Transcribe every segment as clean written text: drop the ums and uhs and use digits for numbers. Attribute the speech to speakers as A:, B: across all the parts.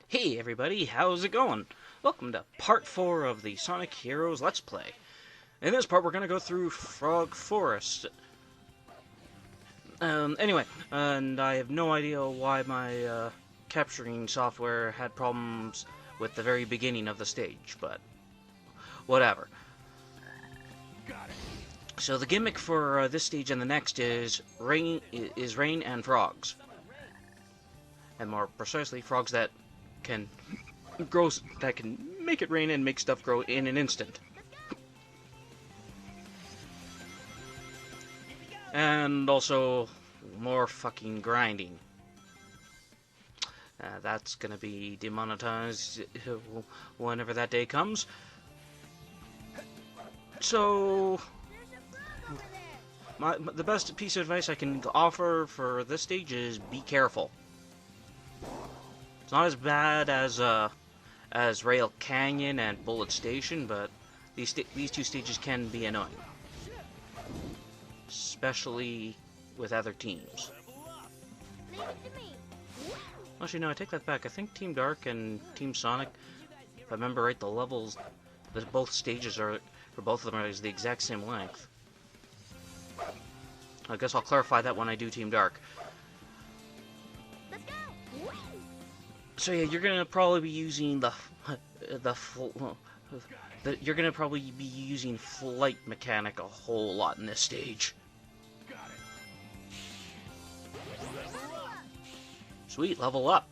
A: Hey everybody, how's it going? Welcome to part 4 of the Sonic Heroes Let's Play. In this part we're going to go through Frog Forest. Anyway, and I have no idea why my capturing software had problems with the very beginning of the stage, but whatever. So the gimmick for this stage and the next is rain and frogs. And more precisely, frogs that can make it rain and make stuff grow in an instant. And also more fucking grinding. That's gonna be demonetized whenever that day comes. So the best piece of advice I can offer for this stage is be careful. It's not as bad as Rail Canyon and Bullet Station, but these two stages can be annoying, especially with other teams. Actually, no, I take that back. I think Team Dark and Team Sonic, if I remember right, the levels, both stages are, for both of them, are the exact same length. I guess I'll clarify that when I do Team Dark. So yeah, you're gonna probably be using you're gonna probably be using flight mechanic a whole lot in this stage. Sweet, level up.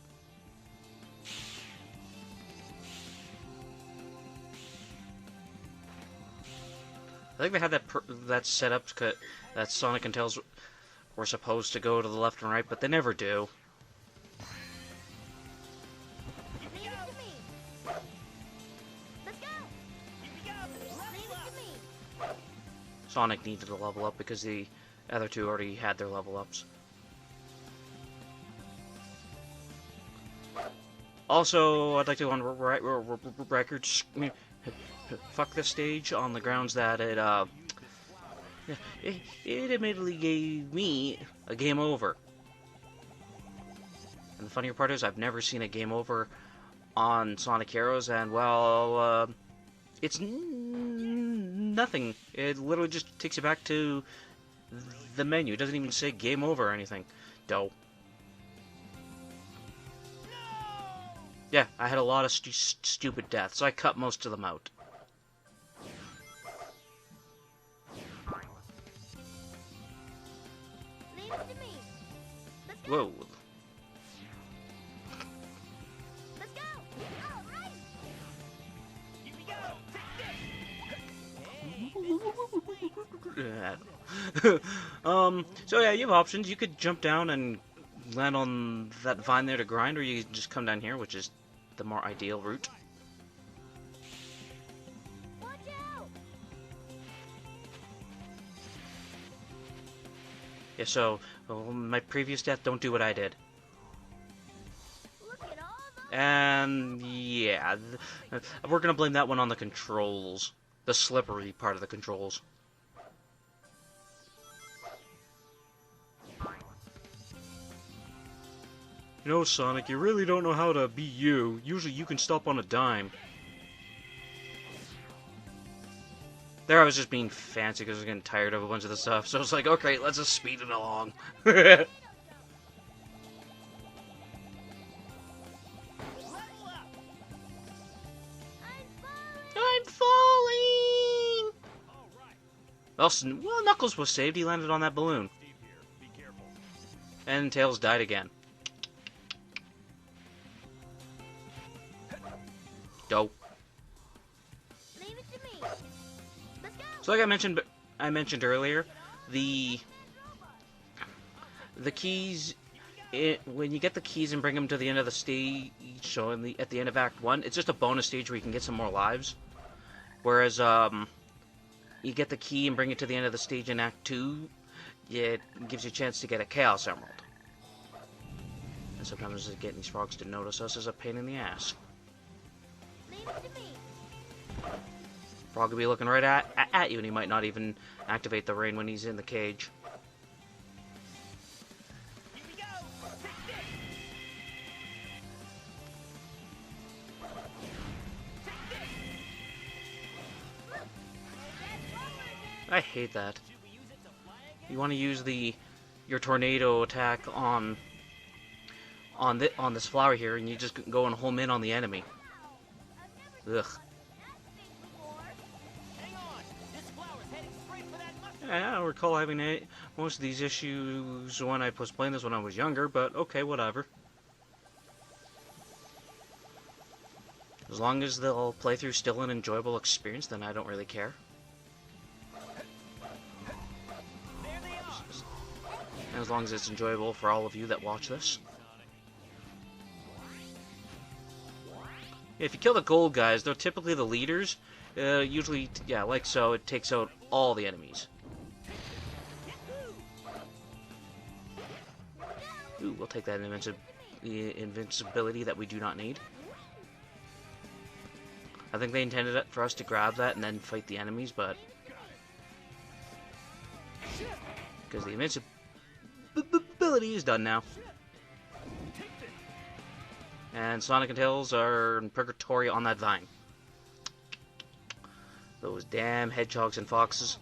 A: I think they had that set up that Sonic and Tails were supposed to go to the left and right, but they never do. Sonic needed to level up because the other two already had their level ups. Also, I'd like to on record fuck this stage on the grounds that it admittedly gave me a game over. And the funnier part is I've never seen a game over on Sonic Heroes, and well, it's nothing. It literally just takes you back to the menu. It doesn't even say game over or anything. Dope. Yeah, I had a lot of stupid deaths, so I cut most of them out. Whoa. So yeah, you have options. You could jump down and land on that vine there to grind, or you could just come down here, which is the more ideal route. Yeah, so my previous death, don't do what I did. And yeah, we're gonna blame that one on the controls. The slippery part of the controls. You know, Sonic, you really don't know how to be you. Usually you can stop on a dime. There I was just being fancy because I was getting tired of a bunch of the stuff. So I was like, okay, let's just speed it along. I'm falling! Well, Knuckles was saved. He landed on that balloon. And Tails died again. Dope. So like I mentioned earlier, the keys, when you get the keys and bring them to the end of the stage, so at the end of Act 1, it's just a bonus stage where you can get some more lives. Whereas you get the key and bring it to the end of the stage in Act 2, it gives you a chance to get a Chaos Emerald. And sometimes getting these frogs to notice us is a pain in the ass. Frog will be looking right at you, and he might not even activate the rain when he's in the cage. I hate that. You want to use your tornado attack on this flower here, and you just go and home in on the enemy. Ugh. Yeah, I recall having most of these issues when I was playing this when I was younger, but okay, whatever. As long as the playthrough's still an enjoyable experience, then I don't really care. And as long as it's enjoyable for all of you that watch this. If you kill the gold guys, they're typically the leaders. Usually, yeah, like so, it takes out all the enemies. Ooh, we'll take that invincibility that we do not need. I think they intended it for us to grab that and then fight the enemies, but... because the invincibility is done now. And Sonic and Tails are in purgatory on that vine. Those damn hedgehogs and foxes.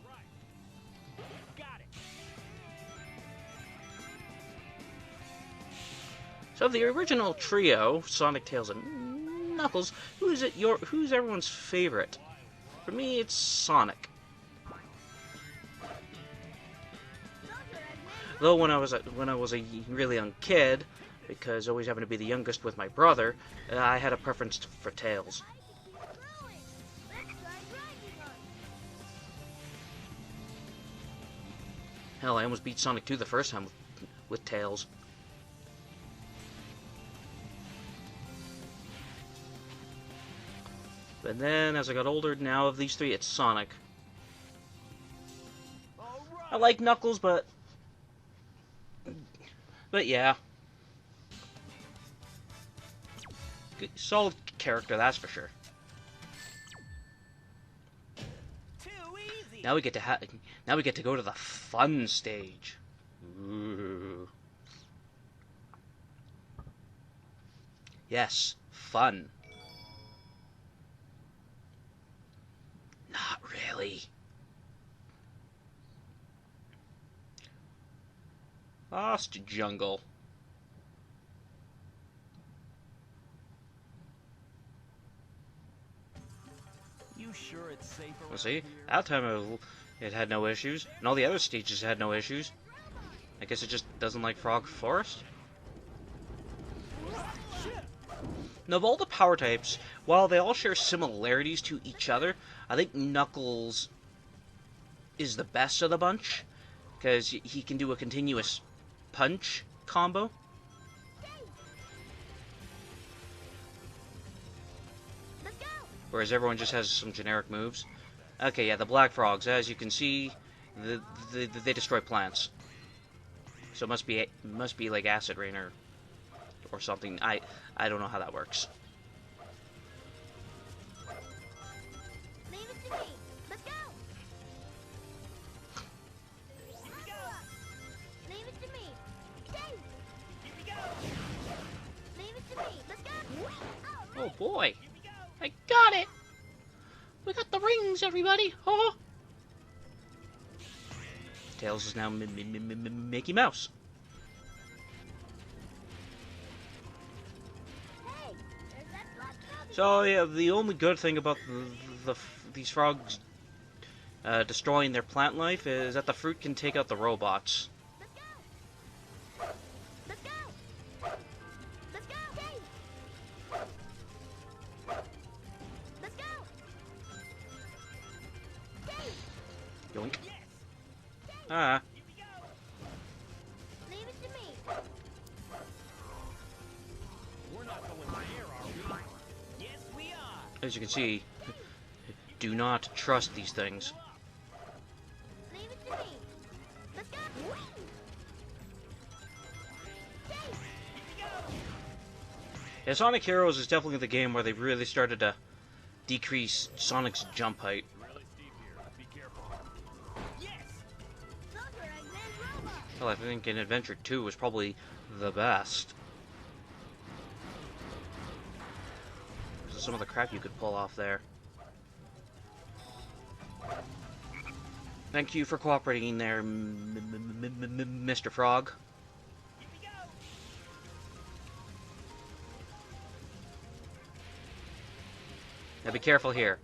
A: So the original trio, Sonic, Tails, and Knuckles, who's everyone's favorite? For me, it's Sonic. Though when I was a really young kid, because I always happened to be the youngest with my brother, I had a preference for Tails. Hell, I almost beat Sonic 2 the first time with Tails. But then, as I got older, now of these three, it's Sonic. I like Knuckles, but yeah. Solid character, that's for sure. Now we get to go to the fun stage. Ooh. Yes, fun. Not really. Lost Jungle.
B: You sure it's safer?
A: Well, see, that time it had no issues, and all the other stages had no issues. I guess it just doesn't like Frog Forest. Now, of all the power types, while they all share similarities to each other, I think Knuckles is the best of the bunch, because he can do a continuous punch combo. Whereas everyone just has some generic moves. Okay, yeah, the Black Frogs, as you can see, they destroy plants. So it must be like Acid Rain or something. I don't know how that works.
C: Leave it to me. Let's go. Here we go. Leave it to me. Here we go. Leave it to me. Let's go.
A: Oh boy, I got it. We got the rings, everybody. Oh. Tails is now Mickey Mouse. So yeah, the only good thing about these frogs destroying their plant life is that the fruit can take out the robots.
C: Let's go. Let's go. Let's go.
A: Yoink. Ah.
C: Leave it to me.
B: We're not going there, are we? Yes, we are.
A: As you can see, do not trust these things.
C: Leave it to me. Let's go.
A: Yeah, Sonic Heroes is definitely the game where they've really started to decrease Sonic's jump height.
B: Really steep here. Be careful. Yes.
C: Those are Eggman robots.
A: Well, I think in Adventure 2 was probably the best. Some of the crap you could pull off there. Thank you for cooperating there, Mr. Frog.
B: Here we go.
A: Now be careful here.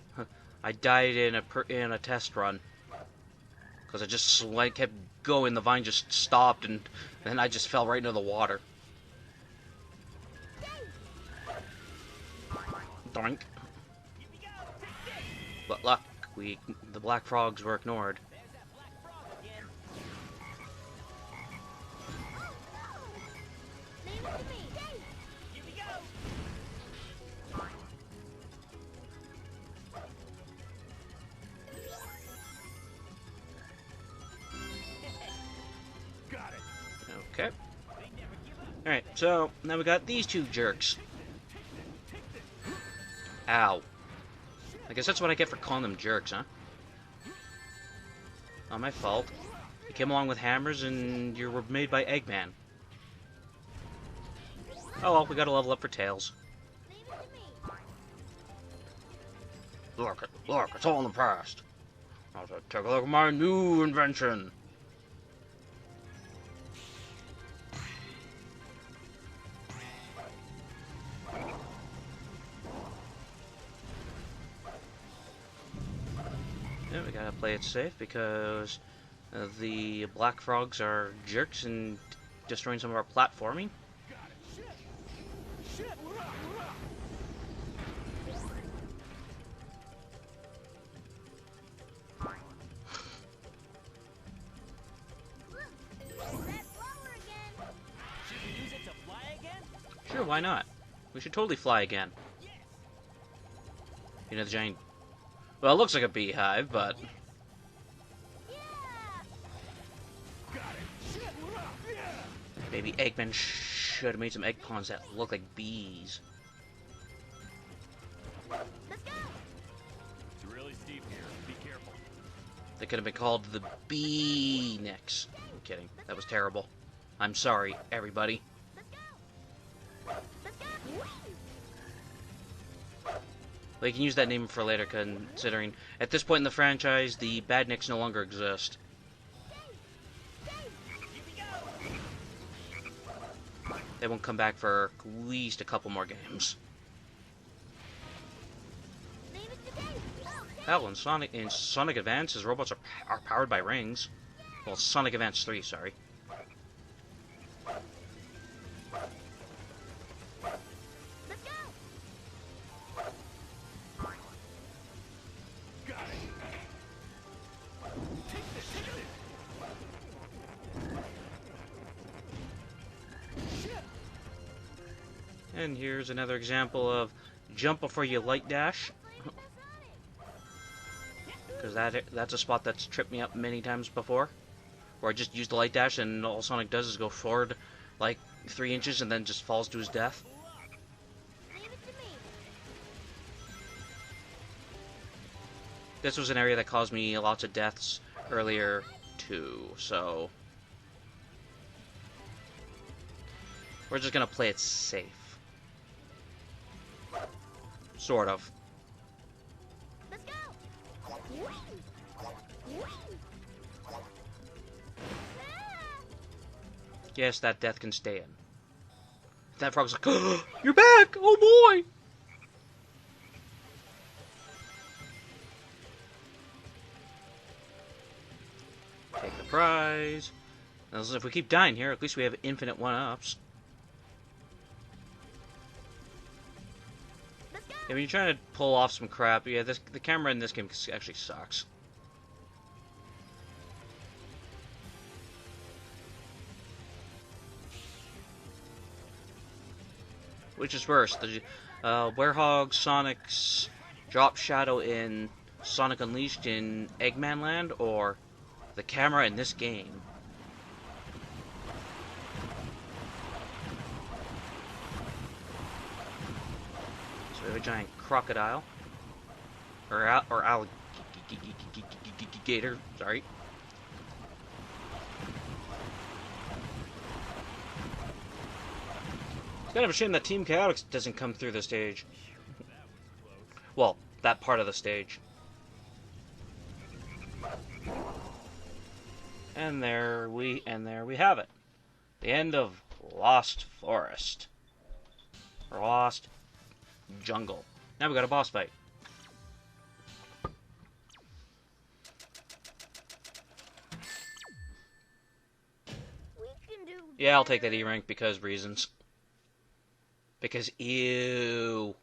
A: I died in a test run because I just like kept going. The vine just stopped, and then I just fell right into the water. Doink.
B: Here we go. Take this.
A: But luck, the black frogs were ignored.
B: There's that black frog again.
C: Leave it to me. Dave.
B: Here we go. Got it.
A: Okay.
B: They never give up.
A: Alright, so now we got these two jerks. Ow. I guess that's what I get for calling them jerks, huh? Not my fault. You came along with hammers and you were made by Eggman. Oh well, we gotta level up for Tails.
C: Leave it to me.
A: Look, it's all in the past. I'll take a look at my new invention. Yeah, we gotta play it safe because the black frogs are jerks and destroying some of our platforming.
B: Shit.
C: That blower again.
B: Should we use it to fly again?
A: Sure, why not? We should totally fly again.
B: Yes.
A: You know, the giant... Well, it looks like a beehive, but...
C: Yeah.
B: Got it. Shit. Yeah.
A: Maybe Eggman should have made some egg ponds that look like bees.
C: Let's go.
B: It's really steep here. Be careful.
A: They could have been called the Bee Necks. I'm kidding. That was terrible. I'm sorry, everybody.
C: Let's go. Let's go.
A: We can use that name for later, considering at this point in the franchise, the Bad Nicks no longer exist.
B: Here we go.
A: They won't come back for at least a couple more games.
C: Leave it to Dave. Oh, Dave.
A: Hell, in Sonic Advance, his robots are powered by rings. Well, Sonic Advance 3, sorry.
C: Let's go.
B: Got it. Take this. Shit.
A: And here's another example of jump before you light dash. Because that's a spot that's tripped me up many times before. Where I just use the light dash and all Sonic does is go forward like 3 inches and then just falls to his death.
C: Leave it to me.
A: This was an area that caused me lots of deaths earlier too, so... We're just gonna play it safe. Sort of.
C: Let's go.
A: Yes, that death can stay in. That frog's like, oh, you're back! Oh boy! Take the prize. Now, if we keep dying here, at least we have infinite one-ups.
C: Let's go.
A: Yeah, when you're trying to pull off some crap, yeah, the camera in this game actually sucks. Which is worse, the Werehog Sonic's Drop Shadow in Sonic Unleashed in Eggman Land, or the camera in this game? So we have a giant crocodile. Or alligator, sorry. It's kind of a shame that Team Chaotix doesn't come through the stage. Well, that part of the stage. And there we have it. The end of Lost Forest. Or Lost Jungle. Now we got a boss fight.
C: We can do
A: Yeah, I'll take that E rank because reasons. Because ew.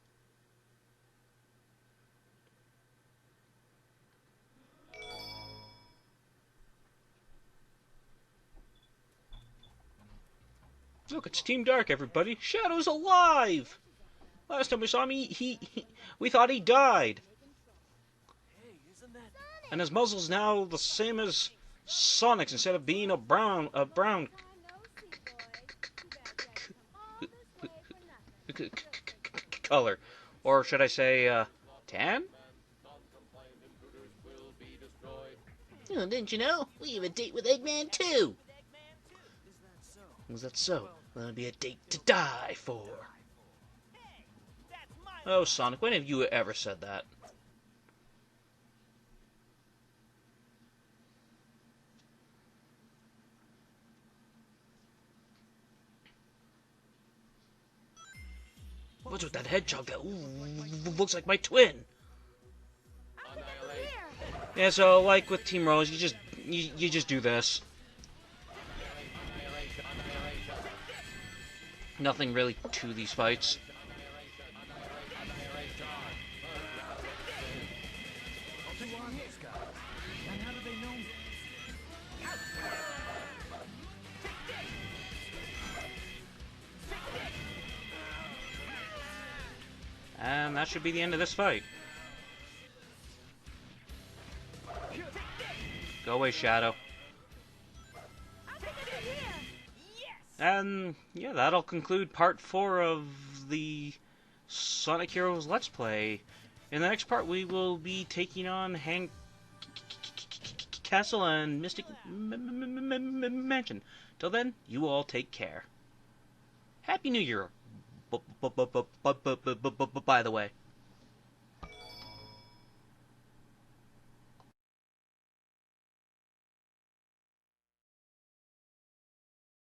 A: Look, it's Team Dark, everybody. Shadow's alive! Last time we saw him, we thought he died. And his muzzle's now the same as Sonic's instead of being a brown color. Or should I say, tan?
D: Oh, didn't you know? We have a date with Eggman too.
A: Is that so? That'll be a date to die for. Oh, Sonic, when have you ever said that? What's with that hedgehog that looks like my twin? Yeah, so like with Team Rose, you just do this. Nothing really to these fights. And that should be the end of this fight. Go away, Shadow. And yeah, that'll conclude part 4 of the Sonic Heroes Let's Play. In the next part, we will be taking on Hank Castle and Mystic Mansion. Till then, you all take care. Happy New Year, by the way.